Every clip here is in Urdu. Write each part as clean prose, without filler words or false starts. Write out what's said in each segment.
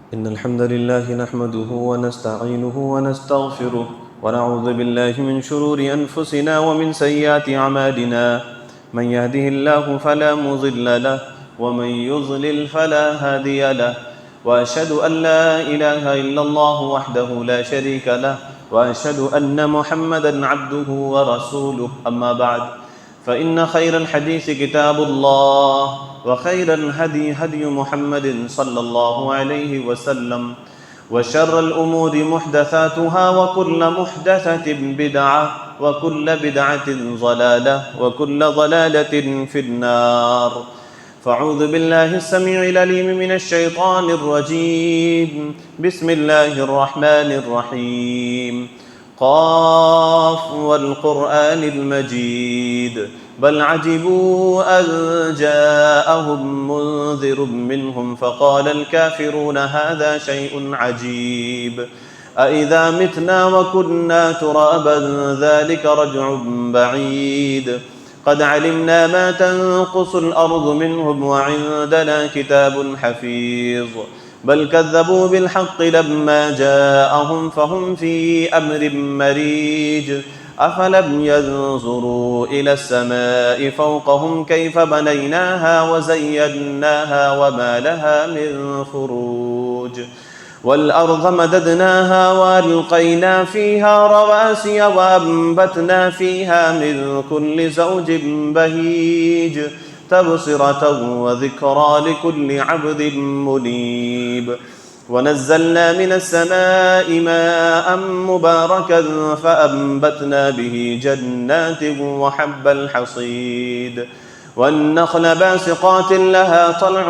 إن الحمد لله نحمده ونستعينه ونستغفره ونعوذ بالله من شرور أنفسنا ومن سيئات أعمالنا. من يهده الله فلا مضل له ومن يضلل فلا هادي له، وأشهد أن لا إله إلا الله وحده لا شريك له، وأشهد أن محمدًا عبده ورسوله. أما بعد، فإن خير الحديث كتاب الله، وخير الهدي هدي محمد صلى الله عليه وسلم، وشر الأمور محدثاتها، وكل محدثة بدعة، وكل بدعة ضلالة، وكل ضلالة في النار. فأعوذ بالله السميع العليم من الشيطان الرجيم. بسم الله الرحمن الرحيم. قاف والقرآن المجيد، بل عجبوا أن جاءهم منذر منهم فقال الكافرون هذا شيء عجيب. أإذا متنا وكنا ترابا ذلك رجع بعيد. قد علمنا ما تنقص الأرض منهم وعندنا كتاب حفيظ. بل كذبوا بالحق لما جاءهم فهم في أمر مريج. أفلم ينظروا إلى السماء فوقهم كيف بنيناها وزيناها وما لها من فروج. والأرض مددناها وألقينا فيها رواسي وأنبتنا فيها من كل زوج بهيج، تبصرة وذكرى لكل عبد منيب. ونزلنا من السماء ماء مباركا فأنبتنا به جنات وحب الحصيد، والنخل باسقات لها طلع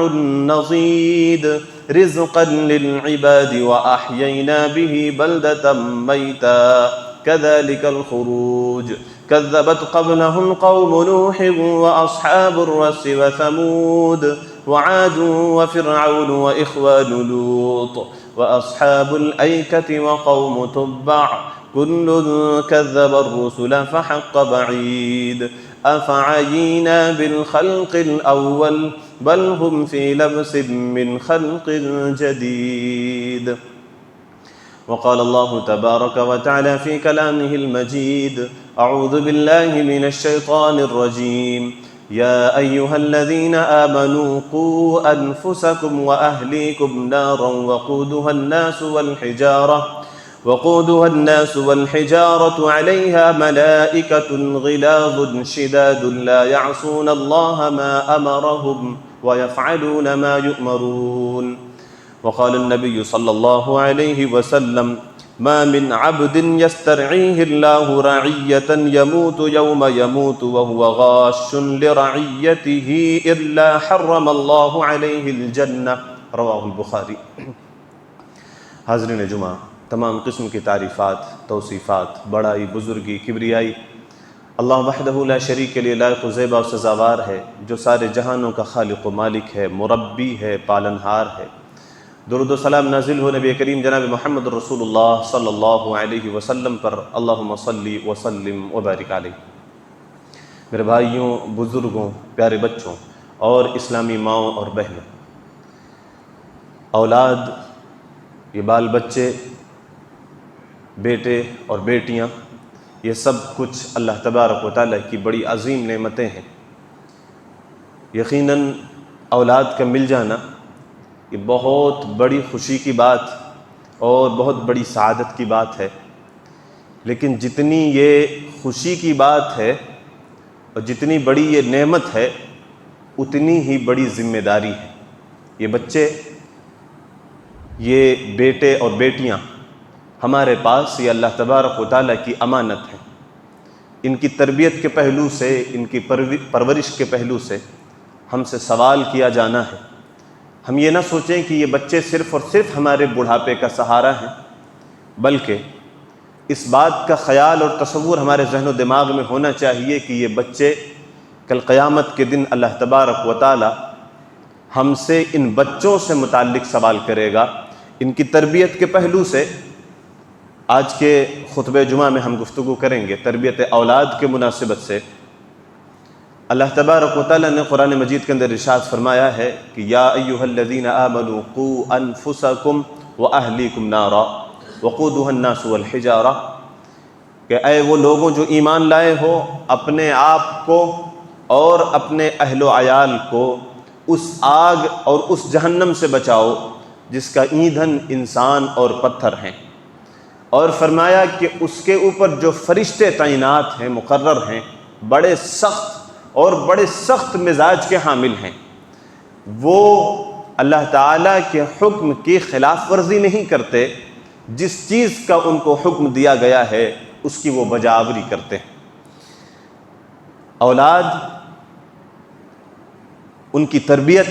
نضيد، رزقا للعباد وأحيينا به بلدة ميتا، كذلك الخروج. كذبت قبلهم قوم نوح وأصحاب الرس وثمود وعاد وفرعون وإخوان لوط وأصحاب الأيكة وقوم تبع، كل كذب الرسل فحق بعيد. أفعينا بالخلق الأول بل هم في لبس من خلق جديد. وقال الله تبارك وتعالى في كلامه المجيد: أعوذ بالله من الشيطان الرجيم. يا أيها الذين آمنوا قوا أنفسكم وأهليكم نارا وقودها الناس والحجارة عليها ملائكة غلاظ شداد لا يعصون الله ما أمرهم ويفعلون ما يؤمرون. وقال النبي صلى الله عليه وسلم: ما من عبد يسترعيه الله رعية يموت يوم يموت وهو غاش لرعيته إلا حرم الله عليه الجنة. رواہ البخاری۔ حاضرین جمعہ، تمام قسم کی تعریفات، توصیفات، بڑائی، بزرگی، کبریائی اللہ وحدہ لا شریک کے لیے لائق و زیبا و سزاوار ہے، جو سارے جہانوں کا خالق و مالک ہے، مربی ہے، پالنہار ہے۔ درود و سلام نازل ہو نبی کریم جناب محمد رسول اللہ صلی اللہ علیہ وسلم پر، اللہم صلی وسلم وبارک علیہ۔ میرے بھائیوں، بزرگوں، پیارے بچوں اور اسلامی ماؤں اور بہنوں، اولاد، یہ بال بچے، بیٹے اور بیٹیاں، یہ سب کچھ اللہ تبارک و تعالیٰ کی بڑی عظیم نعمتیں ہیں۔ یقیناً اولاد کا مل جانا یہ بہت بڑی خوشی کی بات اور بہت بڑی سعادت کی بات ہے، لیکن جتنی یہ خوشی کی بات ہے اور جتنی بڑی یہ نعمت ہے، اتنی ہی بڑی ذمہ داری ہے۔ یہ بچے، یہ بیٹے اور بیٹیاں ہمارے پاس یہ اللہ تبارک و تعالیٰ کی امانت ہیں۔ ان کی تربیت کے پہلو سے، ان کی پرورش کے پہلو سے ہم سے سوال کیا جانا ہے۔ ہم یہ نہ سوچیں کہ یہ بچے صرف اور صرف ہمارے بڑھاپے کا سہارا ہیں، بلکہ اس بات کا خیال اور تصور ہمارے ذہن و دماغ میں ہونا چاہیے کہ یہ بچے کل قیامت کے دن اللہ تبارک و تعالی ہم سے ان بچوں سے متعلق سوال کرے گا۔ ان کی تربیت کے پہلو سے آج کے خطبہ جمعہ میں ہم گفتگو کریں گے، تربیت اولاد کے مناسبت سے۔ اللہ تبارک و تعالیٰ نے قرآن مجید کے اندر ارشاد فرمایا ہے کہ یا ایھا الذین آمنوا قوا انفسکم واہلیکم نارا وقودها الناس والحجارہ، کہ اے وہ لوگوں جو ایمان لائے ہو، اپنے آپ کو اور اپنے اہل و عیال کو اس آگ اور اس جہنم سے بچاؤ جس کا ایندھن انسان اور پتھر ہیں، اور فرمایا کہ اس کے اوپر جو فرشتے تعینات ہیں، مقرر ہیں، بڑے سخت اور بڑے سخت مزاج کے حامل ہیں، وہ اللہ تعالیٰ کے حکم کی خلاف ورزی نہیں کرتے، جس چیز کا ان کو حکم دیا گیا ہے اس کی وہ بجاوری کرتے ہیں۔ اولاد، ان کی تربیت،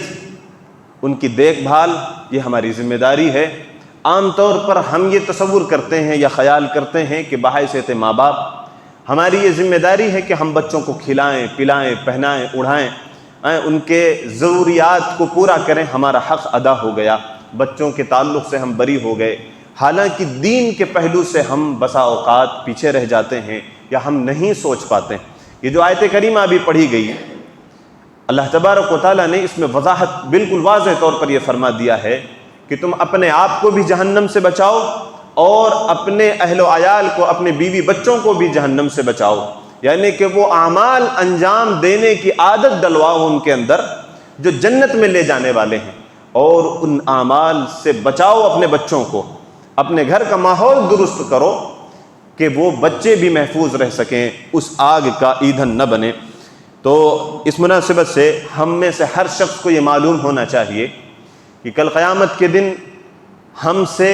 ان کی دیکھ بھال، یہ ہماری ذمہ داری ہے۔ عام طور پر ہم یہ تصور کرتے ہیں یا خیال کرتے ہیں کہ بحیثیت ماں باپ ہماری یہ ذمہ داری ہے کہ ہم بچوں کو کھلائیں، پلائیں، پہنائیں، اڑھائیں، ان کے ضروریات کو پورا کریں، ہمارا حق ادا ہو گیا، بچوں کے تعلق سے ہم بری ہو گئے۔ حالانکہ دین کے پہلو سے ہم بسا اوقات پیچھے رہ جاتے ہیں یا ہم نہیں سوچ پاتے ہیں۔ یہ جو آیت کریمہ ابھی پڑھی گئی، اللہ تبارک و تعالیٰ نے اس میں وضاحت بالکل واضح طور پر یہ فرما دیا ہے کہ تم اپنے آپ کو بھی جہنم سے بچاؤ اور اپنے اہل و عیال کو، اپنے بیوی بچوں کو بھی جہنم سے بچاؤ، یعنی کہ وہ اعمال انجام دینے کی عادت ڈلواؤ ان کے اندر جو جنت میں لے جانے والے ہیں، اور ان اعمال سے بچاؤ اپنے بچوں کو، اپنے گھر کا ماحول درست کرو کہ وہ بچے بھی محفوظ رہ سکیں، اس آگ کا ایندھن نہ بنے۔ تو اس مناسبت سے ہم میں سے ہر شخص کو یہ معلوم ہونا چاہیے کہ کل قیامت کے دن ہم سے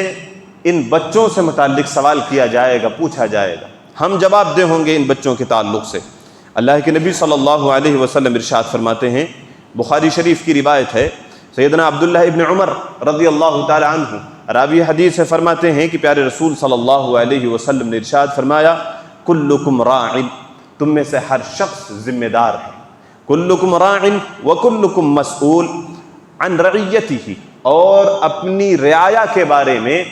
ان بچوں سے متعلق سوال کیا جائے گا، پوچھا جائے گا، ہم جواب دہ ہوں گے ان بچوں کے تعلق سے۔ اللہ کے نبی صلی اللہ علیہ وسلم ارشاد فرماتے ہیں، بخاری شریف کی روایت ہے، سیدنا عبداللہ ابن عمر رضی اللہ تعالی عنہ راوی حدیث سے فرماتے ہیں کہ پیارے رسول صلی اللہ علیہ وسلم نے ارشاد فرمایا، کلکم راع، تم میں سے ہر شخص ذمہ دار ہے، کلکم راع وکلکم مسئول عن رعیتہ، اور اپنی رعایا کے بارے میں،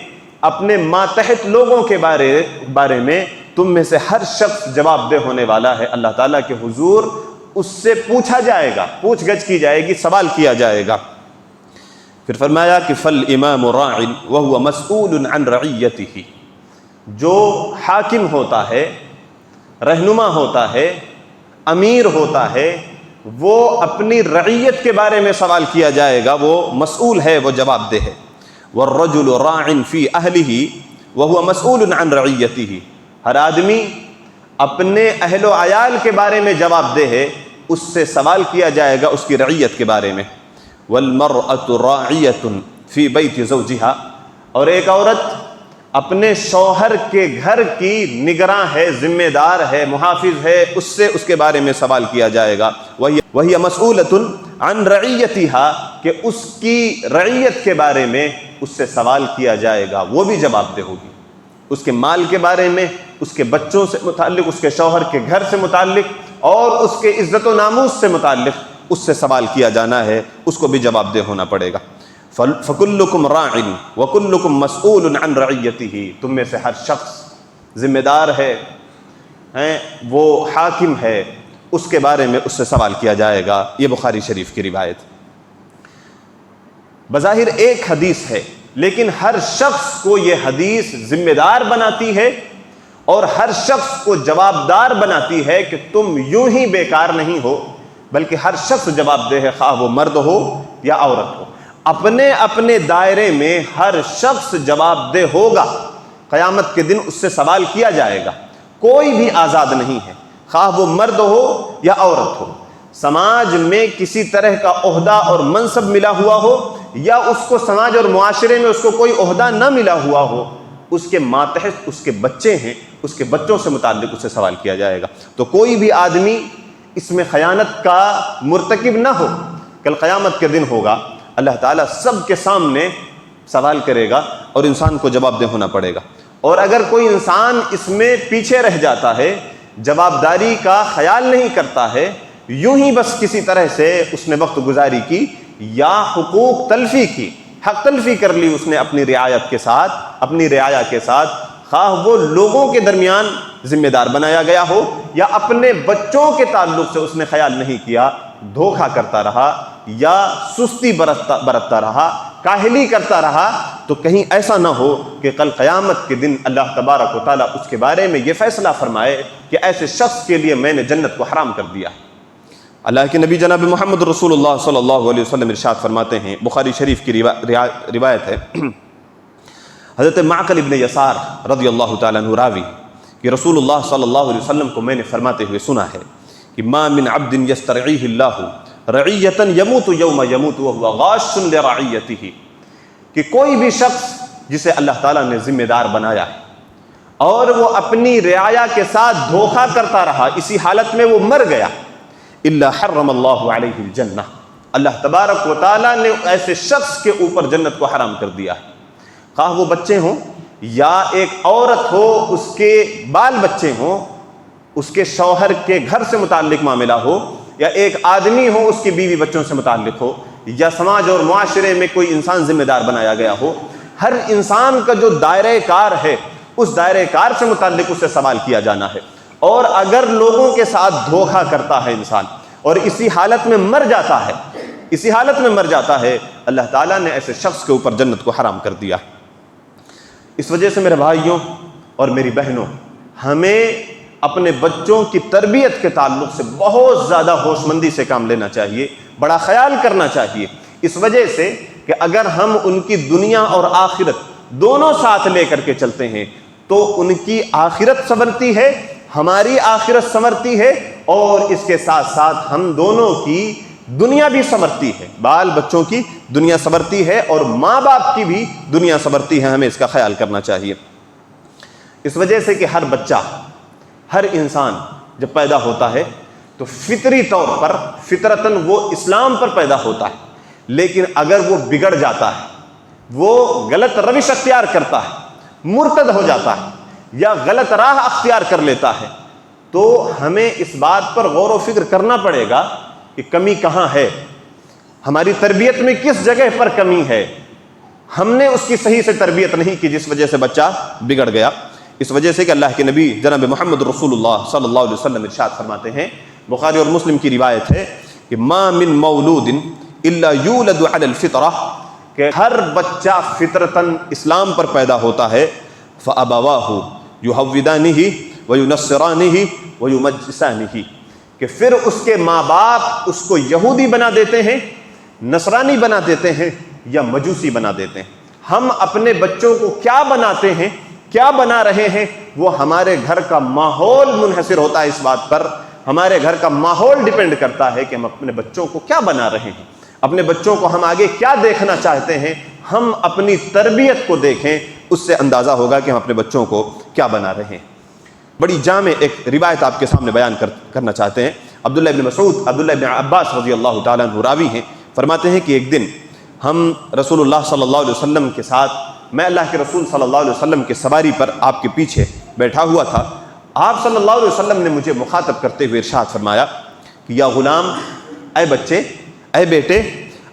اپنے ماتحت لوگوں کے بارے میں تم میں سے ہر شخص جواب دہ ہونے والا ہے، اللہ تعالیٰ کے حضور اس سے پوچھا جائے گا، پوچھ گچھ کی جائے گی، سوال کیا جائے گا۔ پھر فرمایا کہ فالامام راع وهو مسئول عن رعیتہ، جو حاکم ہوتا ہے، رہنما ہوتا ہے، امیر ہوتا ہے، وہ اپنی رعیت کے بارے میں سوال کیا جائے گا، وہ مسئول ہے، وہ جواب دہ ہے۔ والرجل راع فی اہلہ وهو مسئول عن رعیتہ، ہر آدمی اپنے اہل و عیال کے بارے میں جواب دہ ہے، اس سے سوال کیا جائے گا اس کی رعیت کے بارے میں۔ والمرأة راعیة فی بیت زوجہا، اور ایک عورت اپنے شوہر کے گھر کی نگراں ہے، ذمہ دار ہے، محافظ ہے، اس سے اس کے بارے میں سوال کیا جائے گا۔ وہی مسئولۃ عن رعیتہا، کہ اس کی رعیت کے بارے میں اس سے سوال کیا جائے گا، وہ بھی جواب دہ ہوگی، اس کے مال کے بارے میں، اس کے بچوں سے متعلق، اس کے شوہر کے گھر سے متعلق، اور اس کے عزت و ناموس سے متعلق اس سے سوال کیا جانا ہے، اس کو بھی جواب دہ ہونا پڑے گا۔ فَكُلُّكُمْ رَاعٍ وَكُلُّكُمْ مَسْئُولٌ عَنْ رَعِيَّتِهِ، تم میں سے ہر شخص ذمہ دار ہے، وہ حاکم ہے، اس کے بارے میں اس سے سوال کیا جائے گا۔ یہ بخاری شریف کی روایت بظاہر ایک حدیث ہے، لیکن ہر شخص کو یہ حدیث ذمہ دار بناتی ہے اور ہر شخص کو جواب دار بناتی ہے کہ تم یوں ہی بیکار نہیں ہو، بلکہ ہر شخص جواب دہ ہے، خواہ وہ مرد ہو یا عورت ہو، اپنے اپنے دائرے میں ہر شخص جواب دہ ہوگا۔ قیامت کے دن اس سے سوال کیا جائے گا، کوئی بھی آزاد نہیں ہے، خواہ وہ مرد ہو یا عورت ہو۔ سماج میں کسی طرح کا عہدہ اور منصب ملا ہوا ہو یا اس کو سماج اور معاشرے میں اس کو کوئی عہدہ نہ ملا ہوا ہو، اس کے ماتحت اس کے بچے ہیں، اس کے بچوں سے متعلق اس سے سوال کیا جائے گا۔ تو کوئی بھی آدمی اس میں خیانت کا مرتکب نہ ہو، کل قیامت کے دن ہوگا، اللہ تعالیٰ سب کے سامنے سوال کرے گا اور انسان کو جواب دہ ہونا پڑے گا۔ اور اگر کوئی انسان اس میں پیچھے رہ جاتا ہے، جواب داری کا خیال نہیں کرتا ہے، یوں ہی بس کسی طرح سے اس نے وقت گزاری کی یا حقوق تلفی کی، حق تلفی کر لی اس نے اپنی رعایت کے ساتھ، اپنی رعایا کے ساتھ، خواہ وہ لوگوں کے درمیان ذمہ دار بنایا گیا ہو یا اپنے بچوں کے تعلق سے اس نے خیال نہیں کیا، دھوکہ کرتا رہا یا سستی برتتا رہا، کاہلی کرتا رہا، تو کہیں ایسا نہ ہو کہ کل قیامت کے دن اللہ تبارک و تعالیٰ اس کے بارے میں یہ فیصلہ فرمائے کہ ایسے شخص کے لیے میں نے جنت کو حرام کر دیا۔ اللہ کے نبی جناب محمد رسول اللہ صلی اللہ علیہ وسلم ارشاد فرماتے ہیں، بخاری شریف کی روایت ہے، حضرت معقل ابن یسار رضی اللہ تعالیٰ عنہ راوی کہ رسول اللہ صلی اللہ علیہ وسلم کو میں نے فرماتے ہوئے سنا ہے کہ ما من عبد یسترعیہ اللہ رعیتا یموت یوم یموت وہو غاش لرعیتہ، کہ کوئی بھی شخص جسے اللہ تعالیٰ نے ذمہ دار بنایا ہے اور وہ اپنی رعایا کے ساتھ دھوکہ کرتا رہا، اسی حالت میں وہ مر گیا، الا حرم اللہ علیہ الجنہ، اللہ تبارک و تعالیٰ نے ایسے شخص کے اوپر جنت کو حرام کر دیا ہے، خواہ وہ بچے ہوں یا ایک عورت ہو اس کے بال بچے ہوں، اس کے شوہر کے گھر سے متعلق معاملہ ہو، یا ایک آدمی ہو اس کی بیوی بچوں سے متعلق ہو، یا سماج اور معاشرے میں کوئی انسان ذمہ دار بنایا گیا ہو، ہر انسان کا جو دائرہ کار ہے اس دائرہ کار سے متعلق اسے سوال کیا جانا ہے۔ اور اگر لوگوں کے ساتھ دھوکہ کرتا ہے انسان اور اسی حالت میں مر جاتا ہے، اللہ تعالیٰ نے ایسے شخص کے اوپر جنت کو حرام کر دیا۔ اس وجہ سے میرے بھائیوں اور میری بہنوں، ہمیں اپنے بچوں کی تربیت کے تعلق سے بہت زیادہ ہوش مندی سے کام لینا چاہیے، بڑا خیال کرنا چاہیے، اس وجہ سے کہ اگر ہم ان کی دنیا اور آخرت دونوں ساتھ لے کر کے چلتے ہیں تو ان کی آخرت سنورتی ہے، ہماری آخرت سنورتی ہے، اور اس کے ساتھ ساتھ ہم دونوں کی دنیا بھی سنورتی ہے، بال بچوں کی دنیا سنورتی ہے اور ماں باپ کی بھی دنیا سنورتی ہے، ہمیں اس کا خیال کرنا چاہیے۔ اس وجہ سے کہ ہر بچہ، ہر انسان جب پیدا ہوتا ہے تو فطری طور پر فطرتاً وہ اسلام پر پیدا ہوتا ہے، لیکن اگر وہ بگڑ جاتا ہے، وہ غلط روش اختیار کرتا ہے، مرتد ہو جاتا ہے یا غلط راہ اختیار کر لیتا ہے، تو ہمیں اس بات پر غور و فکر کرنا پڑے گا کہ کمی کہاں ہے، ہماری تربیت میں کس جگہ پر کمی ہے، ہم نے اس کی صحیح سے تربیت نہیں کی جس وجہ سے بچہ بگڑ گیا۔ اس وجہ سے کہ اللہ کے نبی جناب محمد رسول اللہ صلی اللہ علیہ وسلم ارشاد فرماتے ہیں، بخاری اور مسلم کی روایت ہے کہ ما من مولود الا یولد علی الفطرہ، کہ ہر بچہ فطرتاً اسلام پر پیدا ہوتا ہے، فابواہ یہودانہ وینصرانہ ویمجسانہ، کہ پھر اس کے ماں باپ اس کو یہودی بنا دیتے ہیں، نصرانی بنا دیتے ہیں یا مجوسی بنا دیتے ہیں۔ ہم اپنے بچوں کو کیا بناتے ہیں، کیا بنا رہے ہیں، وہ ہمارے گھر کا ماحول منحصر ہوتا ہے، اس بات پر ہمارے گھر کا ماحول ڈیپینڈ کرتا ہے کہ ہم اپنے بچوں کو کیا بنا رہے ہیں، اپنے بچوں کو ہم آگے کیا دیکھنا چاہتے ہیں۔ ہم اپنی تربیت کو دیکھیں، اس سے اندازہ ہوگا کہ ہم اپنے بچوں کو کیا بنا رہے ہیں۔ بڑی جامع ایک روایت آپ کے سامنے بیان کرنا چاہتے ہیں۔ عبداللہ ابن مسعود، عبداللہ ابن عباس رضی اللہ تعالیٰ عنہ راوی ہیں، فرماتے ہیں کہ ایک دن ہم رسول اللہ صلی اللہ علیہ وسلم کے ساتھ، میں اللہ کے رسول صلی اللہ علیہ وسلم کے سواری پر آپ کے پیچھے بیٹھا ہوا تھا، آپ صلی اللہ علیہ وسلم نے مجھے مخاطب کرتے ہوئے ارشاد فرمایا کہ یا غلام، اے بچے، اے بیٹے،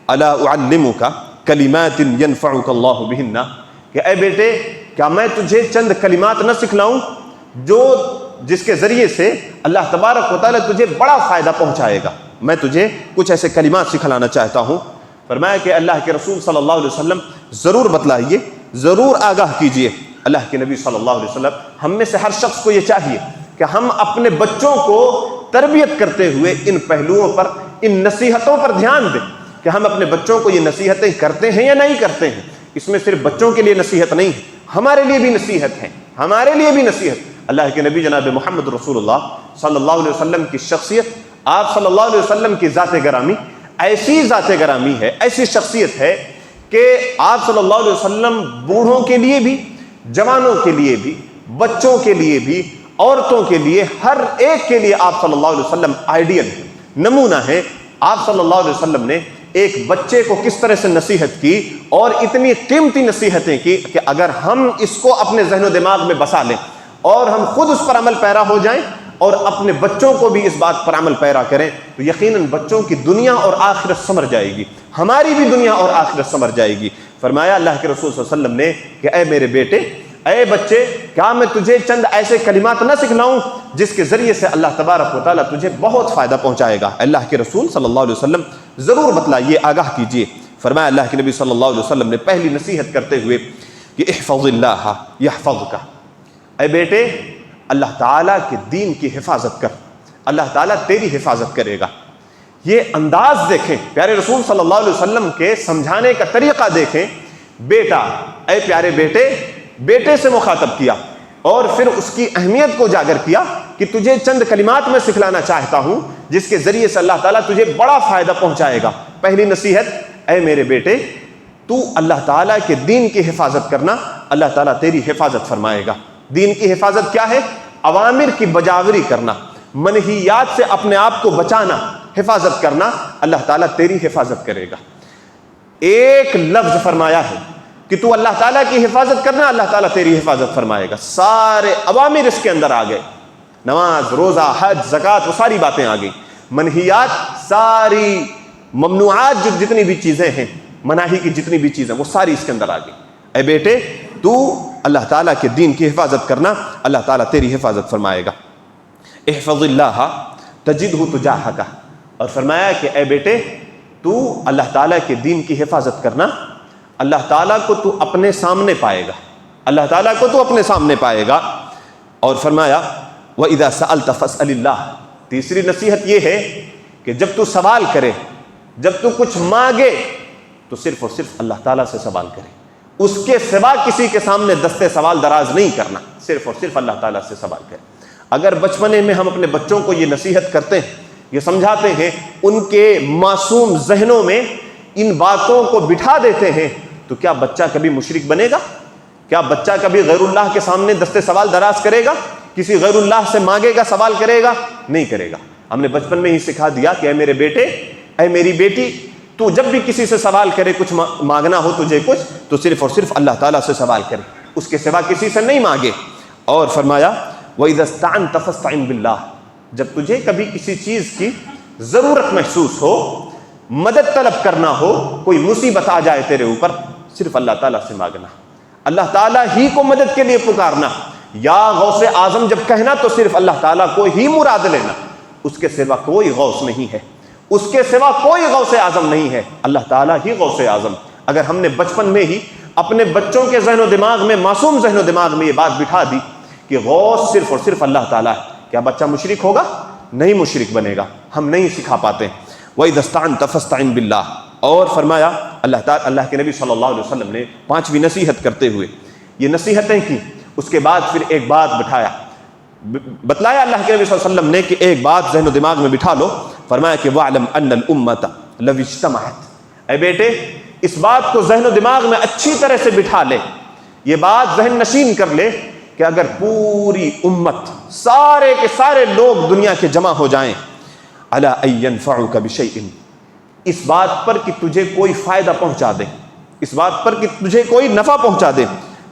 الا اعلمک کلمات ینفعک اللہ بہن، کہ اے بیٹے کیا میں تجھے چند کلمات نہ سکھلاؤں جس کے ذریعے سے اللہ تبارک و تعالیٰ تجھے بڑا فائدہ پہنچائے گا، میں تجھے کچھ ایسے کلمات سکھلانا چاہتا ہوں۔ فرمایا کہ اللہ کے رسول صلی اللہ علیہ وسلم ضرور بتلائیے، ضرور آگاہ کیجئے۔ اللہ کے نبی صلی اللہ علیہ وسلم، ہم میں سے ہر شخص کو یہ چاہیے کہ ہم اپنے بچوں کو تربیت کرتے ہوئے ان پہلوؤں پر، ان نصیحتوں پر دھیان دیں کہ ہم اپنے بچوں کو یہ نصیحتیں کرتے ہیں یا نہیں کرتے ہیں۔ اس میں صرف بچوں کے لیے نصیحت نہیں ہے، ہمارے لیے بھی نصیحت ہے، ہمارے لیے بھی نصیحت۔ اللہ کے نبی جناب محمد رسول اللہ صلی اللہ علیہ وسلم کی شخصیت، آپ صلی اللہ علیہ وسلم کی ذات گرامی ایسی ذات گرامی ہے، ایسی شخصیت ہے کہ آپ صلی اللہ علیہ وسلم بوڑھوں کے لیے بھی، جوانوں کے لیے بھی، بچوں کے لیے بھی، عورتوں کے لیے، ہر ایک کے لیے آپ صلی اللہ علیہ وسلم آئیڈیل نمونہ ہے۔ آپ صلی اللہ علیہ وسلم نے ایک بچے کو کس طرح سے نصیحت کی، اور اتنی قیمتی نصیحتیں کی کہ اگر ہم اس کو اپنے ذہن و دماغ میں بسا لیں اور ہم خود اس پر عمل پیرا ہو جائیں اور اپنے بچوں کو بھی اس بات پر عمل پیرا کریں تو یقیناً بچوں کی دنیا اور آخرت سنور جائے گی، ہماری بھی دنیا اور آخرت سنور جائے گی۔ فرمایا اللہ کے رسول صلی اللہ علیہ وسلم نے کہ اے میرے بیٹے، اے بچے کیا میں تجھے چند ایسے کلمات نہ سکھلاؤں جس کے ذریعے سے اللہ تبارک و تعالیٰ تجھے بہت فائدہ پہنچائے گا۔ اللہ کے رسول صلی اللہ علیہ وسلم ضرور بتلائیے، آگاہ کیجیے۔ فرمایا اللہ کے نبی صلی اللہ علیہ وسلم نے پہلی نصیحت کرتے ہوئے کہ احفظ اللہ یحفظک، اے بیٹے اللہ تعالیٰ کے دین کی حفاظت کر، اللہ تعالیٰ تیری حفاظت کرے گا۔ یہ انداز دیکھیں، پیارے رسول صلی اللہ علیہ وسلم کے سمجھانے کا طریقہ دیکھیں۔ بیٹا، اے پیارے بیٹے، بیٹے سے مخاطب کیا اور پھر اس کی اہمیت کو اجاگر کیا کہ تجھے چند کلمات میں سکھلانا چاہتا ہوں جس کے ذریعے سے اللہ تعالیٰ تجھے بڑا فائدہ پہنچائے گا۔ پہلی نصیحت، اے میرے بیٹے تو اللہ تعالیٰ کے دین کی حفاظت کرنا، اللہ تعالیٰ تیری حفاظت فرمائے گا۔ دین کی حفاظت کیا ہے؟ اوامر کی بجاوری کرنا، منہیات سے اپنے آپ کو بچانا، حفاظت کرنا، اللہ تعالیٰ تیری حفاظت کرے گا۔ ایک لفظ فرمایا ہے کہ تو اللہ تعالیٰ کی حفاظت کرنا، اللہ تعالیٰ تیری حفاظت فرمائے گا۔ سارے اوامر اس کے اندر آ گئے، نماز، روزہ، حج، زکوٰۃ، وہ ساری باتیں آ گئیں۔ منہیات، ساری ممنوعات جتنی بھی چیزیں ہیں، مناہی کی جتنی بھی چیزیں، وہ ساری اس کے اندر آ گئی۔ اے بیٹے تو اللہ تعالیٰ کے دین کی حفاظت کرنا، اللہ تعالیٰ تیری حفاظت فرمائے گا۔ احفظ اللہ تجدہ تجاہک، اور فرمایا کہ اے بیٹے تو اللہ تعالیٰ کے دین کی حفاظت کرنا، اللہ تعالیٰ کو تو اپنے سامنے پائے گا، اللہ تعالیٰ کو تو اپنے سامنے پائے گا۔ اور فرمایا وَإِذَا سَأَلْتَ فَاسْأَلِ اللَّهِ، تیسری نصیحت یہ ہے کہ جب تو سوال کرے، جب تو کچھ مانگے تو صرف اور صرف اللہ تعالیٰ سے سوال کرے، اس کے سوا کسی کے سامنے دستے سوال دراز نہیں کرنا، صرف اور صرف اللہ تعالیٰ سے سوال کرے۔ اگر بچپنے میں ہم اپنے بچوں کو یہ نصیحت کرتے ہیں، یہ سمجھاتے ہیں، ان کے معصوم ذہنوں میں ان باتوں کو بٹھا دیتے ہیں، تو کیا بچہ کبھی مشرک بنے گا؟ کیا بچہ کبھی غیر اللہ کے سامنے دستے سوال دراز کرے گا؟ کسی غیر اللہ سے مانگے گا، سوال کرے گا؟ نہیں کرے گا۔ ہم نے بچپن میں ہی سکھا دیا کہ اے میرے بیٹے، اے میری بیٹی، تو جب بھی کسی سے سوال کرے، کچھ مانگنا ہو تجھے کچھ، تو صرف اور صرف اللہ تعالیٰ سے سوال کرے، اس کے سوا کسی سے نہیں مانگے۔ اور فرمایا وَإِذَا اسْتَعَنْتَ فَاسْتَعِنْ بِاللَّهِ، جب تجھے کبھی کسی چیز کی ضرورت محسوس ہو، مدد طلب کرنا ہو، کوئی مصیبت آ جائے تیرے اوپر، صرف اللہ تعالیٰ سے مانگنا، اللہ تعالیٰ ہی کو مدد کے لیے پکارنا، یا غوث اعظم جب کہنا تو صرف اللہ تعالیٰ کو ہی مراد لینا، اس کے سوا کوئی غوث نہیں ہے، اس کے سوا کوئی غوث اعظم نہیں ہے، اللہ تعالیٰ ہی غوث اعظم۔ اگر ہم نے بچپن میں ہی اپنے بچوں کے ذہن و دماغ میں، معصوم ذہن و دماغ میں یہ بات بٹھا دی کہ غوث صرف اور صرف اللہ تعالیٰ ہے، کیا بچہ مشرک ہوگا؟ نہیں مشرک بنے گا۔ ہم نہیں سکھا پاتے۔ وَإِذَا اسْتَعَنْتَ فَاسْتَعِنْ بِاللَّهِ، اور فرمایا اللہ کے نبی صلی اللہ علیہ وسلم نے پانچویں نصیحت کرتے ہوئے یہ نصیحتیں کی، اس کے بعد پھر ایک بات بتلایا اللہ کے نبی صلی اللہ علیہ وسلم نے کہ ایک بات ذہن و دماغ میں بٹھا لو۔ فرمایا کہ وَاعْلَمْ أَنَّ الْأُمَّةَ لَوِ اجْتَمَعَتْ، اے بیٹے اس بات کو ذہن و دماغ میں اچھی طرح سے بٹھا لے، یہ بات ذہن نشین کر لے کہ اگر پوری امت، سارے کے سارے لوگ دنیا کے جمع ہو جائیں، عَلَىٰ أَن يَنْفَعُكَ بِشَيْءٍ، اس بات پر کہ تجھے کوئی فائدہ پہنچا دے، اس بات پر کہ تجھے کوئی نفع پہنچا دے،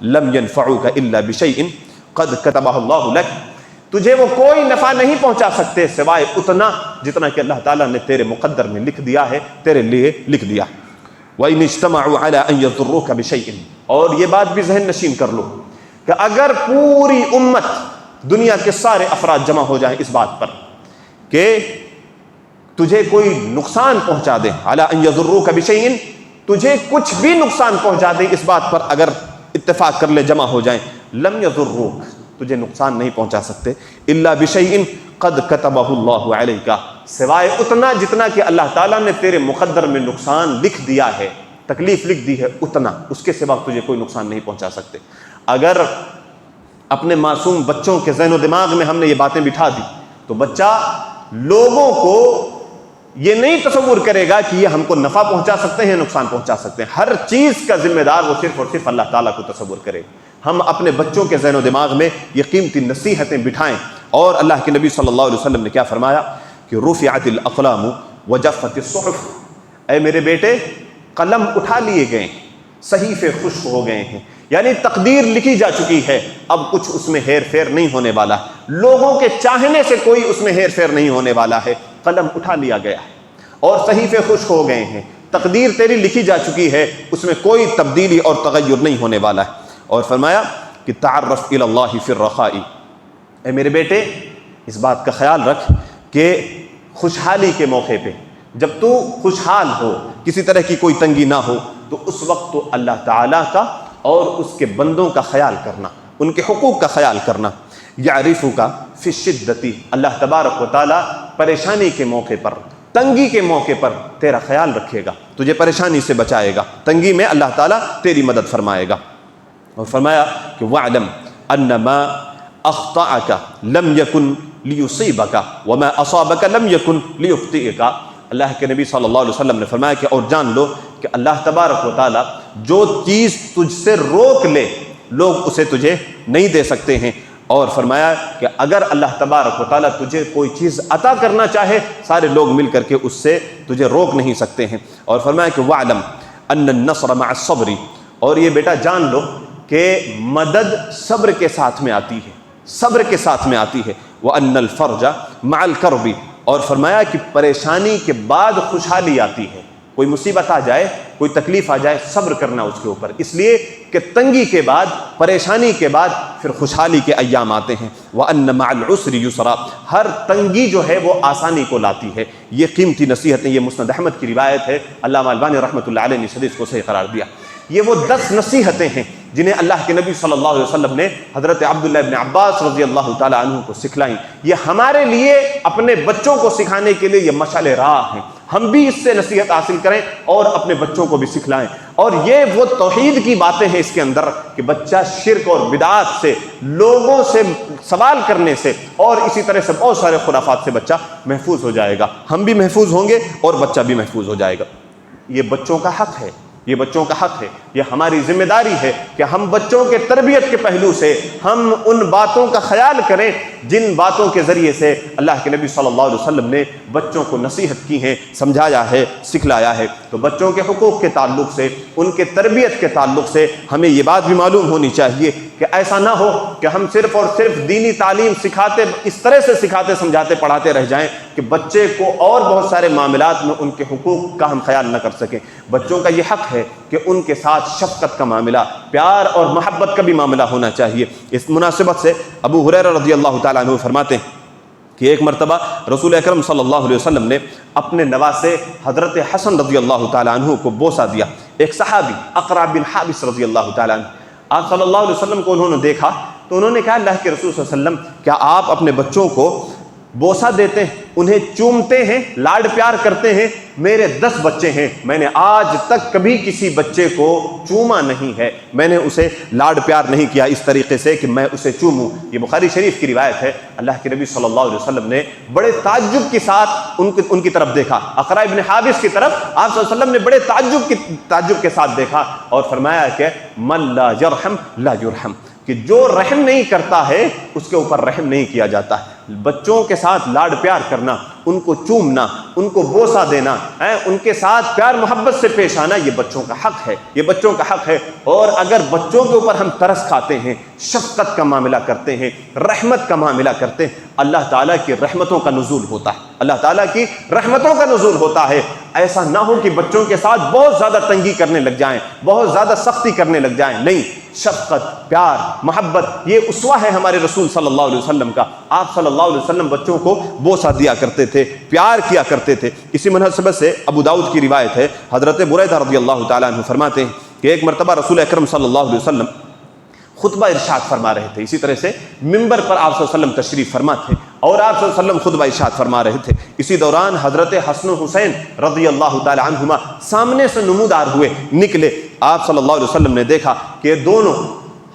لَمْ يَنْفَعُكَ إِلَّا بِشَيْءٍ قَدْ كَتَبَهُ اللَّهُ لَكَ، تجھے وہ کوئی نفع نہیں پہنچا سکتے سوائے اتنا جتنا کہ اللہ تعالیٰ نے تیرے مقدر میں لکھ دیا ہے، تیرے لیے لکھ دیا۔ وَإِنِ اجْتَمَعُوا عَلَىٰ أَن يَضُرُّوكَ بِشَيْءٍ، اور یہ بات بھی ذہن نشین کر لو کہ اگر پوری امت، دنیا کے سارے افراد جمع ہو جائیں اس بات پر کہ تجھے کوئی نقصان پہنچا دیں، عَلَىٰ أَن يَضُرُّوكَ بِشَيْءٍ، تجھے کچھ بھی نقصان پہنچا دیں، اس بات پر اگر اتفاق کر لے، جمع ہو جائیں، لَمْ يَضُرُّوكَ، تجھے نقصان نہیں پہنچا سکتے، إِلَّا بِشَيْءٍ قَدْ كَتَبَهُ اللَّهُ عَلَيْكَ، سوائے اتنا جتنا کہ اللہ تعالیٰ نے تیرے مقدر میں نقصان لکھ دیا ہے، تکلیف لکھ دی ہے، اتنا، اس کے سوا تجھے کوئی نقصان نہیں پہنچا سکتے۔ اگر اپنے معصوم بچوں کے ذہن و دماغ میں ہم نے یہ باتیں بٹھا دی تو بچہ لوگوں کو یہ نہیں تصور کرے گا کہ یہ ہم کو نفع پہنچا سکتے ہیں، نقصان پہنچا سکتے ہیں، ہر چیز کا ذمہ دار وہ صرف اور صرف اللہ تعالیٰ کو تصور کرے۔ ہم اپنے بچوں کے ذہن و دماغ میں یہ قیمتی نصیحتیں بٹھائیں۔ اور اللہ کے نبی صلی اللہ علیہ وسلم نے کیا فرمایا کہ رفعت الاقلام وجفت الصحف، اے میرے بیٹے قلم اٹھا لیے گئے، صحیفے خشک ہو گئے ہیں، یعنی تقدیر لکھی جا چکی ہے، اب کچھ اس میں ہیر پھیر نہیں ہونے والا، لوگوں کے چاہنے سے کوئی اس میں ہیر پھیر نہیں ہونے والا ہے، قلم اٹھا لیا گیا اور صحیفے خشک ہو گئے ہیں، تقدیر تیری لکھی جا چکی ہے، اس میں کوئی تبدیلی اور تغیر نہیں ہونے والا ہے۔ اور فرمایا کہ تعرف الی اللہ فی الرخاء، اے میرے بیٹے اس بات کا خیال رکھ کہ خوشحالی کے موقع پہ جب تو خوشحال ہو، کسی طرح کی کوئی تنگی نہ ہو، تو اس وقت تو اللہ تعالیٰ کا اور اس کے بندوں کا خیال کرنا، ان کے حقوق کا خیال کرنا۔ یعرفک فی الشدۃ، اللہ تبارک و تعالیٰ پریشانی کے موقع پر، تنگی کے موقع پر تیرا خیال رکھے گا، تجھے پریشانی سے بچائے گا، تنگی میں اللہ تعالیٰ تیری مدد فرمائے گا۔ اور فرمایا کہ وَاعْلَمْ أَنَّ مَا أَخْطَأَكَ لَمْ يَكُنْ لِيُصِيبَكَ وَمَا أَصَابَكَ لَمْ يَكُنْ لِيُخْطِئَكَ۔ اللہ کے نبی صلی اللہ علیہ وسلم نے فرمایا کہ اور جان لو کہ اللہ تبارک و تعالیٰ جو چیز تجھ سے روک لے لوگ اسے تجھے نہیں دے سکتے ہیں، اور فرمایا کہ اگر اللہ تبارک و تعالیٰ تجھے کوئی چیز عطا کرنا چاہے سارے لوگ مل کر کے اس سے تجھے روک نہیں سکتے ہیں۔ اور فرمایا کہ وَاعْلَمْ أَنَّ النَّصْرَ مَعَ الصَّبْرِ، اور یہ بیٹا جان لو کہ مدد صبر کے ساتھ میں آتی ہے، صبر کے ساتھ میں آتی ہے۔ وَأَنَّ الْفَرْجَ مَعَ الْكَرْبِ، اور فرمایا کہ پریشانی کے بعد خوشحالی آتی ہے، کوئی مصیبت آ جائے، کوئی تکلیف آ جائے، صبر کرنا اس کے اوپر، اس لیے کہ تنگی کے بعد، پریشانی کے بعد پھر خوشحالی کے ایام آتے ہیں۔ وَأَنَّ مَعَ الْعُسْرِ يُسْرًا، ہر تنگی جو ہے وہ آسانی کو لاتی ہے۔ یہ قیمتی نصیحتیں، یہ مسند احمد کی روایت ہے، علامہ البانی رحمۃ اللہ علیہ نے اس حدیث کو صحیح قرار دیا۔ یہ وہ 10 نصیحتیں ہیں جنہیں اللہ کے نبی صلی اللہ علیہ وسلم نے حضرت عبداللہ ابن عباس رضی اللہ تعالیٰ عنہ کو سکھلائیں۔ یہ ہمارے لیے اپنے بچوں کو سکھانے کے لیے یہ مشعل راہ ہیں، ہم بھی اس سے نصیحت حاصل کریں اور اپنے بچوں کو بھی سکھلائیں۔ اور یہ وہ توحید کی باتیں ہیں اس کے اندر کہ بچہ شرک اور بدعات سے، لوگوں سے سوال کرنے سے اور اسی طرح سے بہت سارے خرافات سے بچہ محفوظ ہو جائے گا، ہم بھی محفوظ ہوں گے اور بچہ بھی محفوظ ہو جائے گا۔ یہ بچوں کا حق ہے، یہ بچوں کا حق ہے، یہ ہماری ذمہ داری ہے کہ ہم بچوں کے تربیت کے پہلو سے ہم ان باتوں کا خیال کریں جن باتوں کے ذریعے سے اللہ کے نبی صلی اللہ علیہ وسلم نے بچوں کو نصیحت کی ہے، سمجھایا ہے، سکھلایا ہے۔ تو بچوں کے حقوق کے تعلق سے، ان کے تربیت کے تعلق سے ہمیں یہ بات بھی معلوم ہونی چاہیے کہ ایسا نہ ہو کہ ہم صرف اور صرف دینی تعلیم سکھاتے، اس طرح سے سکھاتے سمجھاتے پڑھاتے رہ جائیں کہ بچے کو اور بہت سارے معاملات میں ان کے حقوق کا ہم خیال نہ کر سکیں۔ بچوں کا یہ حق ہے کہ ان کے ساتھ شفقت کا معاملہ، پیار اور محبت کا بھی معاملہ ہونا چاہیے۔ اس مناسبت سے ابو ہریرہ رضی اللہ تعالیٰ عنہ فرماتے ہیں کہ ایک مرتبہ رسول اکرم صلی اللہ علیہ وسلم نے اپنے نواسے حضرت حسن رضی اللہ تعالیٰ عنہ کو بوسہ دیا۔ ایک صحابی اقرع بن حابس رضی اللہ تعالیٰ عنہ، آپ صلی اللہ علیہ وسلم کو انہوں نے دیکھا تو انہوں نے کہا اللہ کے رسول صلی اللہ علیہ وسلم کیا آپ اپنے بچوں کو بوسہ دیتے ہیں، انہیں چومتے ہیں، لاڈ پیار کرتے ہیں؟ میرے 10 بچے ہیں، میں نے آج تک کبھی کسی بچے کو چوما نہیں ہے، میں نے اسے لاڈ پیار نہیں کیا اس طریقے سے کہ میں اسے چوموں۔ یہ بخاری شریف کی روایت ہے۔ اللہ کے نبی صلی اللہ علیہ وسلم نے بڑے تعجب کے ساتھ ان کی طرف دیکھا، اقرع ابن حابس کی طرف آپ صلی اللہ علیہ وسلم نے بڑے تعجب کے ساتھ دیکھا اور فرمایا کہ من لا یرحم لا یرحم، کہ جو رحم نہیں کرتا ہے اس کے اوپر رحم نہیں کیا جاتا۔ بچوں کے ساتھ لاڈ پیار کرنا، ان کو چومنا، ان کو بوسہ دینا، ان کے ساتھ پیار محبت سے پیش آنا، یہ بچوں کا حق ہے، یہ بچوں کا حق ہے۔ اور اگر بچوں کے اوپر ہم ترس کھاتے ہیں، شفقت کا معاملہ کرتے ہیں، رحمت کا معاملہ کرتے ہیں، اللہ تعالیٰ کی رحمتوں کا نزول ہوتا ہے، اللہ تعالیٰ کی رحمتوں کا نزول ہوتا ہے۔ ایسا نہ ہو کہ بچوں کے ساتھ بہت زیادہ تنگی کرنے لگ جائیں، بہت زیادہ سختی کرنے لگ جائیں، نہیں، شفقت، پیار، محبت، یہ اسوہ ہے ہمارے رسول صلی اللہ علیہ وسلم کا۔ آپ صلی اللہ علیہ وسلم بچوں کو بوسہ دیا کرتے تھے، پیار کیا کرتے تھے۔ اسی مناسبت سے ابو داؤد کی روایت ہے، حضرت بریدہ رضی اللہ تعالیٰ عنہ فرماتے ہیں کہ ایک مرتبہ رسول اکرم صلی اللہ علیہ وسلم خطبہ ارشاد فرما رہے تھے، اسی طرح سے ممبر پر آپ صلی اللہ علیہ وسلم تشریف فرما تھے اور آپ صلی اللہ علیہ وسلم خطبہ ارشاد فرما رہے تھے۔ اسی دوران حضرت حسن و حسین رضی اللہ تعالی عنہما سامنے سے نمودار ہوئے، نکلے۔ آپ صلی اللہ علیہ وسلم نے دیکھا کہ دونوں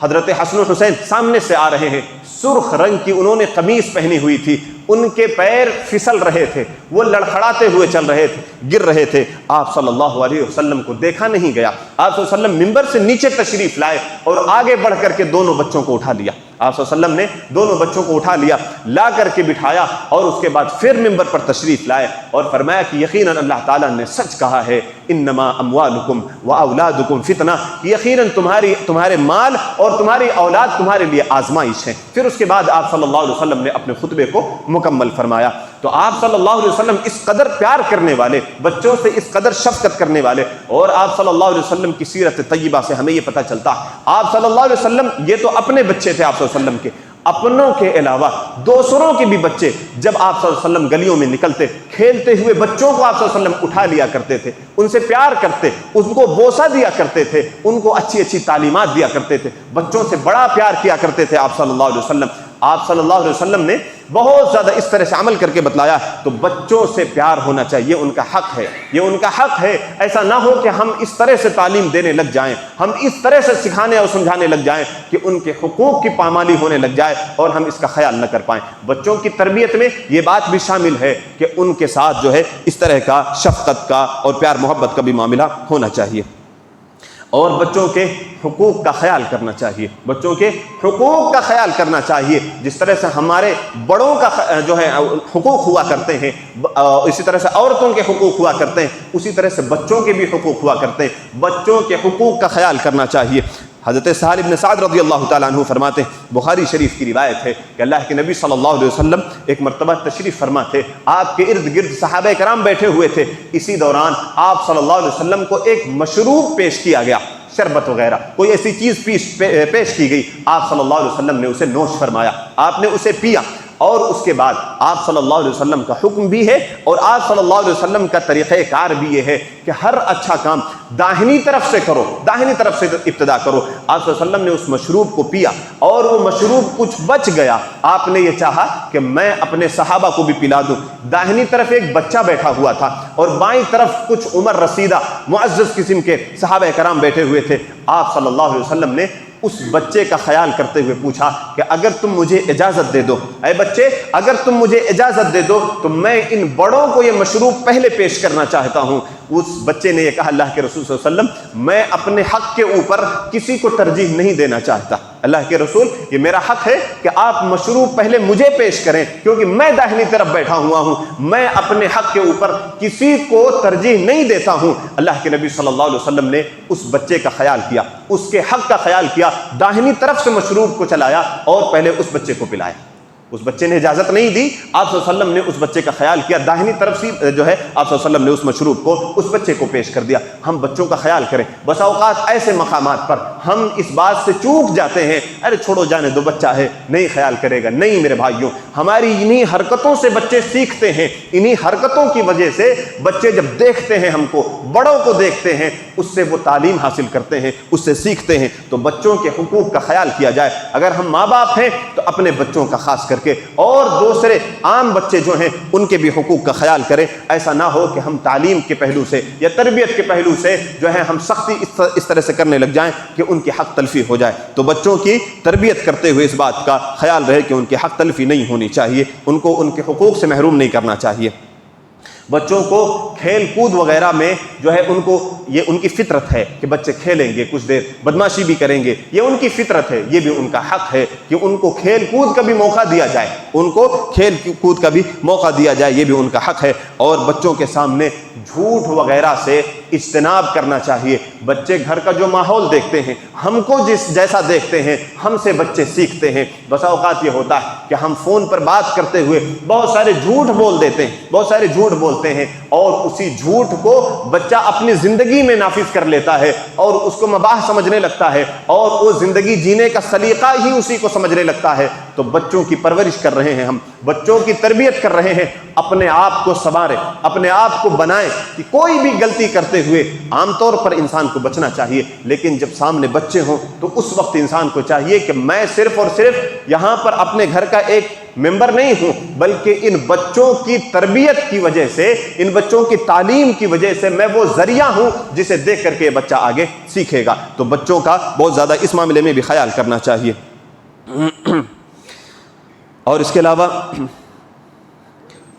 حضرت حسن و حسین سامنے سے آ رہے ہیں، سرخ رنگ کی انہوں نے قمیص پہنی ہوئی تھی، ان کے پیر پھسل رہے تھے، وہ لڑکھڑاتے ہوئے چل رہے تھے، گر رہے تھے۔ آپ صلی اللہ علیہ وسلم کو دیکھا نہیں گیا، آپ صلی اللہ علیہ وسلم ممبر سے نیچے تشریف لائے اور آگے بڑھ کر کے دونوں بچوں کو اٹھا لیا۔ آپ صلی اللہ علیہ وسلم نے دونوں بچوں کو اٹھا لیا، لا کر کے بٹھایا اور اس کے بعد پھر ممبر پر تشریف لائے اور فرمایا کہ یقیناً اللہ تعالیٰ نے سچ کہا ہے، انما اموالکم و اولادکم فتنہ، یقیناً تمہارے مال اور تمہاری اولاد تمہارے لیے آزمائش ہے۔ پھر اس کے بعد آپ صلی اللہ علیہ وسلم نے اپنے خطبے کو مکمل فرمایا۔ تو آپ صلی اللہ علیہ وسلم اس قدر پیار کرنے والے، بچوں سے اس قدر شفقت کرنے والے، اور آپ صلی اللہ علیہ وسلم کی سیرت طیبہ سے ہمیں یہ پتہ چلتا، آپ صلی اللہ علیہ وسلم یہ تو اپنے بچے تھے آپ صلی اللہ علیہ وسلم کے، اپنوں کے علاوہ دوسروں کے بھی بچے جب آپ صلی اللہ علیہ وسلم گلیوں میں نکلتے، کھیلتے ہوئے بچوں کو آپ صلی اللہ علیہ وسلم اٹھا لیا کرتے تھے، ان سے پیار کرتے، ان کو بوسہ دیا کرتے تھے، ان کو اچھی اچھی تعلیمات دیا کرتے تھے، بچوں سے بڑا پیار کیا کرتے تھے آپ صلی اللہ علیہ وسلم۔ آپ صلی اللہ علیہ وسلم نے بہت زیادہ اس طرح سے عمل کر کے بتلایا۔ تو بچوں سے پیار ہونا چاہیے، ان کا حق ہے، یہ ان کا حق ہے۔ ایسا نہ ہو کہ ہم اس طرح سے تعلیم دینے لگ جائیں، ہم اس طرح سے سکھانے اور سمجھانے لگ جائیں کہ ان کے حقوق کی پامالی ہونے لگ جائے اور ہم اس کا خیال نہ کر پائیں۔ بچوں کی تربیت میں یہ بات بھی شامل ہے کہ ان کے ساتھ جو ہے اس طرح کا شفقت کا اور پیار محبت کا بھی معاملہ ہونا چاہیے، اور بچوں کے حقوق کا خیال کرنا چاہیے، بچوں کے حقوق کا خیال کرنا چاہیے۔ جس طرح سے ہمارے بڑوں کا جو ہے حقوق ہوا کرتے ہیں، اسی طرح سے عورتوں کے حقوق ہوا کرتے ہیں، اسی طرح سے بچوں کے بھی حقوق ہوا کرتے ہیں۔ بچوں کے حقوق کا خیال کرنا چاہیے۔ حضرت سہل بن سعد رضی اللہ تعالیٰ عنہ فرماتے ہیں، بخاری شریف کی روایت ہے کہ اللہ کے نبی صلی اللہ علیہ وسلم ایک مرتبہ تشریف فرما تھے، آپ کے ارد گرد صحابہ کرام بیٹھے ہوئے تھے، اسی دوران آپ صلی اللہ علیہ وسلم کو ایک مشروب پیش کیا گیا، شربت وغیرہ کوئی ایسی چیز پیش کی گئی، آپ صلی اللہ علیہ وسلم نے اسے نوش فرمایا، آپ نے اسے پیا، اور اس کے بعد آپ صلی اللہ علیہ وسلم کا حکم بھی ہے اور آپ صلی اللہ علیہ وسلم کا طریقہ کار بھی یہ ہے کہ ہر اچھا کام داہنی طرف سے کرو، داہنی طرف سے ابتدا کرو۔ آپ صلی اللہ علیہ وسلم نے اس مشروب کو پیا اور وہ مشروب کچھ بچ گیا، آپ نے یہ چاہا کہ میں اپنے صحابہ کو بھی پلا دوں۔ داہنی طرف ایک بچہ بیٹھا ہوا تھا اور بائیں طرف کچھ عمر رسیدہ معزز قسم کے صحابہ کرام بیٹھے ہوئے تھے۔ آپ صلی اللہ علیہ وسلم نے اس بچے کا خیال کرتے ہوئے پوچھا کہ اگر تم مجھے اجازت دے دو، اے بچے اگر تم مجھے اجازت دے دو تو میں ان بڑوں کو یہ مشروب پہلے پیش کرنا چاہتا ہوں۔ اس بچے نے یہ کہا، اللہ کے رسول صلی اللہ علیہ وسلم میں اپنے حق کے اوپر کسی کو ترجیح نہیں دینا چاہتا، اللہ کے رسول یہ میرا حق ہے کہ آپ مشروب پہلے مجھے پیش کریں، کیونکہ میں داہنی طرف بیٹھا ہوا ہوں، میں اپنے حق کے اوپر کسی کو ترجیح نہیں دیتا ہوں۔ اللہ کے نبی صلی اللہ علیہ وسلم نے اس بچے کا خیال کیا، اس کے حق کا خیال کیا، داہنی طرف سے مشروب کو چلایا اور پہلے اس بچے کو پلایا۔ اس بچے نے اجازت نہیں دی، آپ صلی اللہ علیہ وسلم نے اس بچے کا خیال کیا، داہنی طرف سے جو ہے آپ صلی اللہ علیہ وسلم نے اس مشروب کو اس بچے کو پیش کر دیا۔ ہم بچوں کا خیال کریں۔ بس اوقات ایسے مقامات پر ہم اس بات سے چوک جاتے ہیں، ارے چھوڑو جانے دو، بچہ ہے نہیں خیال کرے گا۔ نہیں میرے بھائیوں، ہماری انہی حرکتوں سے بچے سیکھتے ہیں، انہی حرکتوں کی وجہ سے بچے جب دیکھتے ہیں ہم کو، بڑوں کو دیکھتے ہیں، اس سے وہ تعلیم حاصل کرتے ہیں، اس سے سیکھتے ہیں۔ تو بچوں کے حقوق کا خیال کیا جائے۔ اگر ہم ماں باپ ہیں تو اپنے بچوں کا خاص کر کے، اور دوسرے عام بچے جو ہیں ان کے بھی حقوق کا خیال کریں۔ ایسا نہ ہو کہ ہم تعلیم کے پہلو سے یا تربیت کے پہلو سے جو ہے ہم سختی اس طرح سے کرنے لگ جائیں کہ ان کی حق تلفی ہو جائے۔ تو بچوں کی تربیت کرتے ہوئے اس بات کا خیال رہے کہ ان کی حق تلفی نہیں ہونی چاہیے، ان کو ان کے حقوق سے محروم نہیں کرنا چاہیے۔ بچوں کو کھیل کود وغیرہ میں جو ہے ان کو یہ ان کی فطرت ہے کہ بچے کھیلیں گے، کچھ دیر بدماشی بھی کریں گے، یہ ان کی فطرت ہے، یہ بھی ان کا حق ہے کہ ان کو کھیل کود کا بھی موقع دیا جائے، ان کو کھیل کود کا بھی موقع دیا جائے، یہ بھی ان کا حق ہے۔ اور بچوں کے سامنے جھوٹ وغیرہ سے اجتناب کرنا چاہیے۔ بچے گھر کا جو ماحول دیکھتے ہیں، ہم کو جیسا دیکھتے ہیں ہم سے بچے سیکھتے ہیں۔ بسا اوقات یہ ہوتا ہے کہ ہم فون پر بات کرتے ہوئے بہت سارے جھوٹ بول دیتے ہیں، بہت سارے جھوٹ بولتے ہیں، اور اسی جھوٹ کو بچہ اپنی زندگی میں نافذ کر لیتا ہے اور اس کو مباح سمجھنے لگتا ہے اور وہ زندگی جینے کا سلیقہ ہی اسی کو سمجھنے لگتا ہے۔ تو بچوں کی پرورش کر رہے ہیں ہم، بچوں کی تربیت کر رہے ہیں، اپنے آپ کو سنواریں، اپنے آپ کو بنائیں کہ کوئی بھی غلطی کرتے ہوئے عام طور پر انسان کو بچنا چاہیے، لیکن جب سامنے بچے ہوں تو اس وقت انسان کو چاہیے کہ میں صرف اور صرف یہاں پر اپنے گھر کا ایک ممبر نہیں ہوں، بلکہ ان بچوں کی تربیت کی وجہ سے، ان بچوں کی تعلیم کی وجہ سے میں وہ ذریعہ ہوں جسے دیکھ کر کے بچہ آگے سیکھے گا۔ تو بچوں کا بہت زیادہ اس معاملے میں بھی خیال کرنا چاہیے۔ اور اس کے علاوہ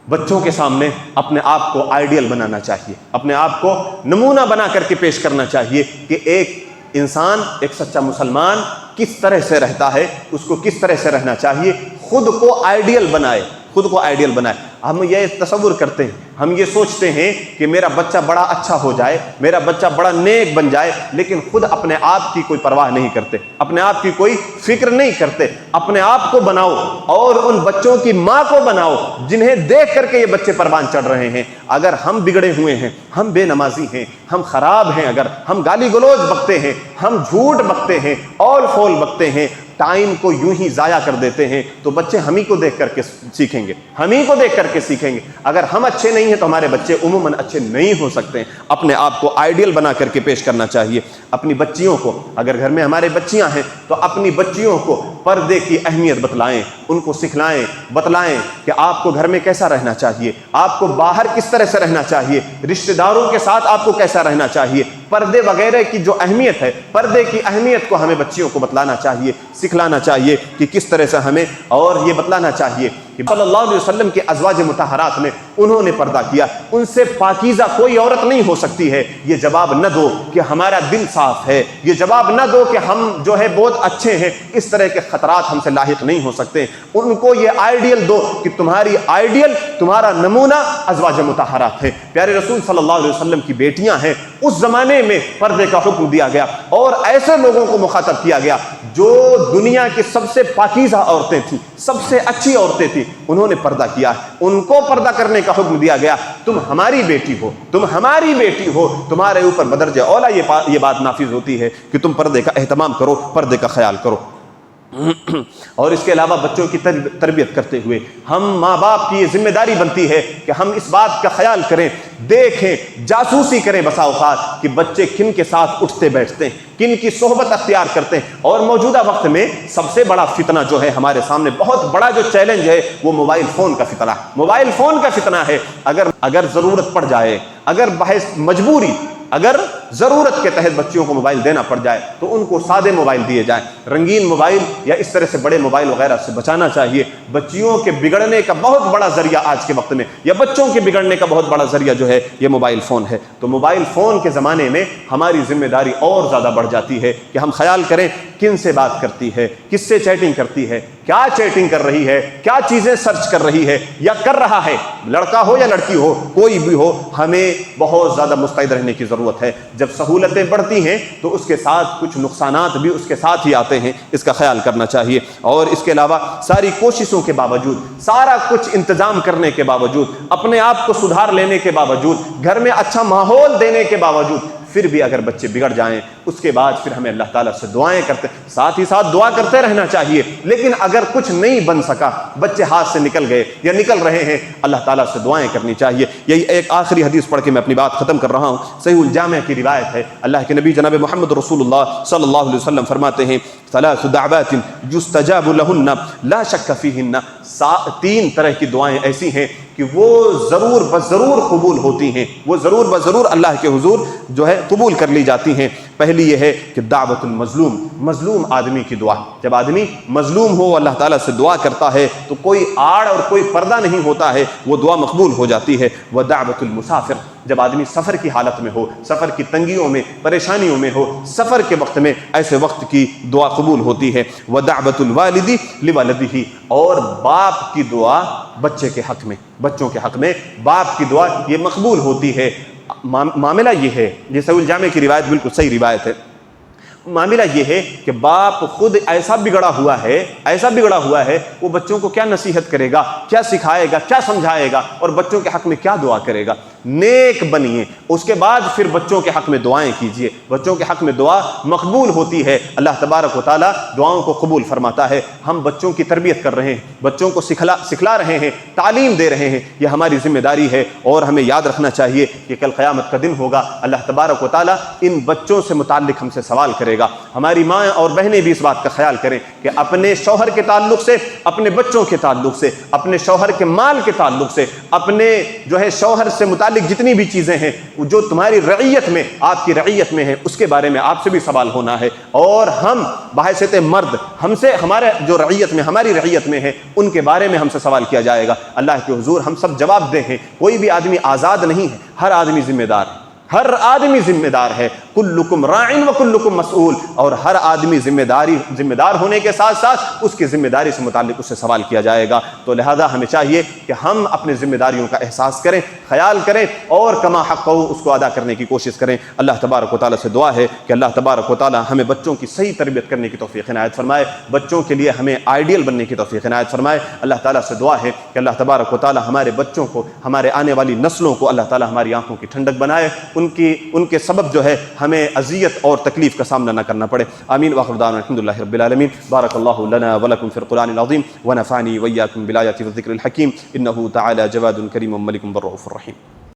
بچوں کے سامنے اپنے آپ کو آئیڈیل بنانا چاہیے، اپنے آپ کو نمونہ بنا کر کے پیش کرنا چاہیے کہ ایک انسان، ایک سچا مسلمان کس طرح سے رہتا ہے، اس کو کس طرح سے رہنا چاہیے، خود کو آئیڈیل بنائے، خود کو آئیڈیل بنائے۔ ہم یہ تصور کرتے ہیں, ہم یہ سوچتے ہیں کہ میرا بچہ بڑا اچھا ہو جائے, میرا بچہ بڑا نیک بن جائے, لیکن خود اپنے آپ کی کوئی پرواہ نہیں کرتے, اپنے آپ کی کوئی فکر نہیں کرتے. اپنے آپ کو بناؤ اور ان بچوں کی ماں کو بناؤ جنہیں دیکھ کر کے یہ بچے پروان چڑھ رہے ہیں. اگر ہم بگڑے ہوئے ہیں, ہم بے نمازی ہیں, ہم خراب ہیں, اگر ہم گالی گلوچ بکتے ہیں, ہم جھوٹ بکتے ہیں, اول فول بکتے ہیں, ٹائم کو یوں ہی ضائع کر دیتے ہیں, تو بچے ہم ہی کو دیکھ کر کے سیکھیں گے, ہم ہی کو دیکھ کر کے سیکھیں گے. اگر ہم اچھے نہیں ہیں تو ہمارے بچے عموماً اچھے نہیں ہو سکتے. اپنے آپ کو آئیڈیل بنا کر کے پیش کرنا چاہیے. اپنی بچیوں کو, اگر گھر میں ہمارے بچیاں ہیں تو اپنی بچیوں کو پردے کی اہمیت بتلائیں, ان کو سکھلائیں, بتلائیں کہ آپ کو گھر میں کیسا رہنا چاہیے, آپ کو باہر کس طرح سے رہنا چاہیے, رشتہ داروں کے ساتھ آپ کو کیسا رہنا چاہیے. پردے وغیرہ کی جو اہمیت ہے, پردے کی اہمیت کو ہمیں بچیوں کو بتلانا چاہیے, سکھلانا چاہیے کہ کس طرح سے ہمیں, اور یہ بتلانا چاہیے کہ صلی اللہ علیہ وسلم کے ازواج مطہرات میں انہوں نے پردہ کیا, ان سے پاکیزہ کوئی عورت نہیں ہو سکتی ہے. یہ جواب نہ دو کہ ہمارا دل صاف ہے, یہ جواب نہ دو کہ ہم جو ہے بہت اچھے ہیں, اس طرح کے خطرات ہم سے لاحق نہیں ہو سکتے. ان کو یہ آئیڈیل دو کہ تمہاری آئیڈیل, تمہارا نمونہ ازواج مطہرات ہے, پیارے رسول صلی اللہ علیہ وسلم کی بیٹیاں ہیں. اس زمانے میں پردے کا حکم دیا گیا اور ایسے لوگوں کو مخاطب کیا گیا جو دنیا کی سب سے پاکیزہ عورتیں تھیں, سب سے اچھی عورتیں تھیں, انہوں نے پردہ کیا, ان کو پردہ کرنے کا حکم دیا گیا. تم ہماری بیٹی ہو, تم ہماری بیٹی ہو, تمہارے اوپر بدرجہ اولا یہ بات نافذ ہوتی ہے کہ تم پردے کا اہتمام کرو, پردے کا خیال کرو. اور اس کے علاوہ بچوں کی تربیت کرتے ہوئے ہم ماں باپ کی یہ ذمہ داری بنتی ہے کہ ہم اس بات کا خیال کریں, دیکھیں, جاسوسی کریں بسا اوقات کہ بچے کن کے ساتھ اٹھتے بیٹھتے ہیں, کن کی صحبت اختیار کرتے ہیں. اور موجودہ وقت میں سب سے بڑا فتنہ جو ہے ہمارے سامنے, بہت بڑا جو چیلنج ہے, وہ موبائل فون کا فتنہ, موبائل فون کا فتنہ ہے. اگر ضرورت پڑ جائے, اگر بحث مجبوری, اگر ضرورت کے تحت بچیوں کو موبائل دینا پڑ جائے تو ان کو سادے موبائل دیے جائیں, رنگین موبائل یا اس طرح سے بڑے موبائل وغیرہ سے بچانا چاہیے. بچیوں کے بگڑنے کا بہت بڑا ذریعہ آج کے وقت میں, یا بچوں کے بگڑنے کا بہت بڑا ذریعہ جو ہے یہ موبائل فون ہے. تو موبائل فون کے زمانے میں ہماری ذمہ داری اور زیادہ بڑھ جاتی ہے کہ ہم خیال کریں کن سے بات کرتی ہے, کس سے چیٹنگ کرتی ہے, کیا چیٹنگ کر رہی ہے, کیا چیزیں سرچ کر رہی ہے یا کر رہا ہے, لڑکا ہو یا لڑکی ہو, کوئی بھی ہو. ہمیں بہت زیادہ مستعد رہنے کی ضرورت ہے. جب سہولتیں بڑھتی ہیں تو اس کے ساتھ کچھ نقصانات بھی اس کے ساتھ ہی آتے ہیں, اس کا خیال کرنا چاہیے. اور اس کے علاوہ ساری کوششوں کے باوجود, سارا کچھ انتظام کرنے کے باوجود, اپنے آپ کو سدھار لینے کے باوجود, گھر میں اچھا ماحول دینے کے باوجود, پھر بھی اگر بچے بگڑ جائیں اس کے بعد پھر ہمیں اللہ تعالیٰ سے دعائیں کرتے, ساتھ ہی ساتھ دعا کرتے رہنا چاہیے. لیکن اگر کچھ نہیں بن سکا, بچے ہاتھ سے نکل گئے یا نکل رہے ہیں, اللہ تعالیٰ سے دعائیں کرنی چاہیے. یہی ایک آخری حدیث پڑھ کے میں اپنی بات ختم کر رہا ہوں. صحیح الجامع کی روایت ہے, اللہ کے نبی جناب محمد رسول اللہ صلی اللہ علیہ وسلم فرماتے ہیں, ثلاث دعوات یستجاب لہن لا شک فیہن, 3 طرح کی دعائیں ایسی ہیں کہ وہ ضرور بضرور قبول ہوتی ہیں, وہ ضرور بضرور اللہ کے حضور جو ہے قبول کر لی جاتی ہیں. پہلی یہ ہے کہ دعوت المظلوم, مظلوم آدمی کی دعا. جب آدمی مظلوم ہو, اللہ تعالیٰ سے دعا کرتا ہے تو کوئی آڑ اور کوئی پردہ نہیں ہوتا ہے, وہ دعا مقبول ہو جاتی ہے. ودعوت المسافر, جب آدمی سفر کی حالت میں ہو, سفر کی تنگیوں میں, پریشانیوں میں ہو, سفر کے وقت میں, ایسے وقت کی دعا قبول ہوتی ہے. ودعوت الوالد لولدہ, اور باپ کی دعا بچے کے حق میں, بچوں کے حق میں باپ کی دعا یہ مقبول ہوتی ہے. معاملہ یہ ہے, یہ صحیح الجامع کی روایت بالکل صحیح روایت ہے, معاملہ یہ ہے کہ باپ خود ایسا بگڑا ہوا ہے, وہ بچوں کو کیا نصیحت کرے گا, کیا سکھائے گا, کیا سمجھائے گا, اور بچوں کے حق میں کیا دعا کرے گا. نیک بنیے, اس کے بعد پھر بچوں کے حق میں دعائیں کیجیے. بچوں کے حق میں دعا مقبول ہوتی ہے, اللہ تبارک و تعالیٰ دعاؤں کو قبول فرماتا ہے. ہم بچوں کی تربیت کر رہے ہیں, بچوں کو سکھلا رہے ہیں, تعلیم دے رہے ہیں, یہ ہماری ذمہ داری ہے. اور ہمیں یاد رکھنا چاہیے کہ کل قیامت کا دن ہوگا, اللہ تبارک و تعالیٰ ان بچوں سے متعلق ہم سے سوال کرے گا. ہماری ماں اور بہنیں بھی اس بات کا خیال کریں کہ اپنے شوہر کے تعلق سے, اپنے بچوں کے تعلق سے, اپنے شوہر کے مال کے تعلق سے, اپنے جو ہے شوہر سے متعلق جتنی بھی چیزیں ہیں جو تمہاری رعیت میں, آپ کی رعیت میں ہیں, اس کے بارے میں آپ سے بھی سوال ہونا ہے. اور ہم بحیثیت مرد, ہم سے ہمارے جو رعیت میں, ہماری رعیت میں ہیں, ان کے بارے میں ہم سے سوال کیا جائے گا. اللہ کے حضور ہم سب جواب دیں ہیں. کوئی بھی آدمی آزاد نہیں ہے, ہر آدمی ذمہ دار ہے, ہر آدمی ذمہ دار ہے. کلکم راعٍ وکلکم مسئول، اور ہر آدمی ذمہ دار ہونے کے ساتھ ساتھ اس کی ذمہ داری سے متعلق اس سے سوال کیا جائے گا۔ تو لہذا ہمیں چاہیے کہ ہم اپنے ذمہ داریوں کا احساس کریں، خیال کریں اور کما حق ہو اس کو ادا کرنے کی کوشش کریں۔ اللہ تبارک و تعالیٰ سے دعا ہے کہ اللہ تبارک و تعالیٰ ہمیں بچوں کی صحیح تربیت کرنے کی توفیق عنایت فرمائے، بچوں کے لیے ہمیں آئیڈیل بننے کی توفیق عنایت فرمائے۔ اللہ تعالیٰ سے دعا ہے کہ اللہ تبارک و تعالیٰ ہمارے بچوں کو، ہمارے آنے والی نسلوں کو اللہ تعالیٰ ہماری آنکھوں کی ٹھنڈک بنائے، ان کے سبب جو ہے ہمیں اذیت اور تکلیف کا سامنا نہ کرنا پڑے۔ آمین وآخر دعوانا الحمدللہ رب العالمین۔ بارک اللہ لنا ولکم فی القرآن العظیم ونفعنی وإیاکم بالآیات والذکر الحکیم، انہ تعالی جواد کریم ملک بر رؤوف رحیم۔